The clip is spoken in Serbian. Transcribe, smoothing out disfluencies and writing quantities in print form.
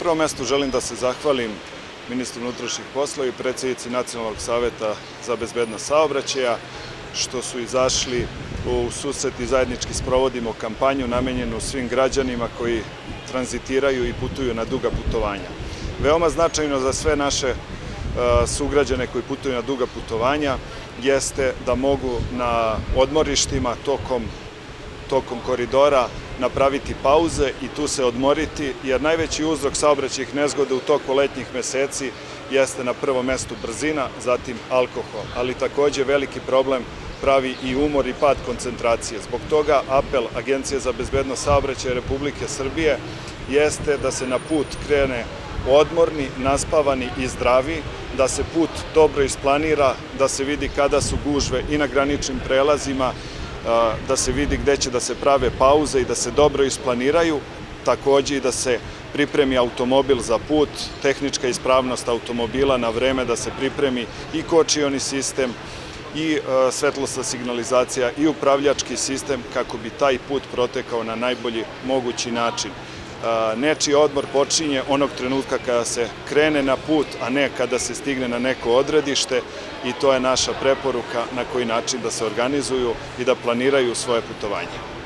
prvom mestu želim da se zahvalim ministru unutrašnjih poslova i predsjednici Nacionalnog saveta za bezbednost saobraćaja što su izašli u susret i zajednički sprovodimo kampanju namenjenu svim građanima koji tranzitiraju i putuju na duga putovanja. Veoma značajno za sve naše sugrađane koji putuju na duga putovanja jeste da mogu na odmorištima tokom koridora napraviti pauze i tu se odmoriti, jer najveći uzrok saobraćajnih nezgoda u toku letnjih meseci jeste na prvom mestu brzina, zatim alkohol, ali takođe veliki problem pravi i umor i pad koncentracije. Zbog toga apel Agencije za bezbednost saobraćaja Republike Srbije jeste da se na put krene odmorni, naspavani i zdravi, da se put dobro isplanira, da se vidi kada su gužve i na graničnim prelazima, da se vidi gde će da se prave pauze i da se dobro isplaniraju, takođe i da se pripremi automobil za put, tehnička ispravnost automobila na vreme, da se pripremi i kočioni sistem i svetlosna signalizacija i upravljački sistem kako bi taj put protekao na najbolji mogući način. Nečiji odmor počinje onog trenutka kada se krene na put, a ne kada se stigne na neko odredište i to je naša preporuka na koji način da se organizuju i da planiraju svoje putovanje.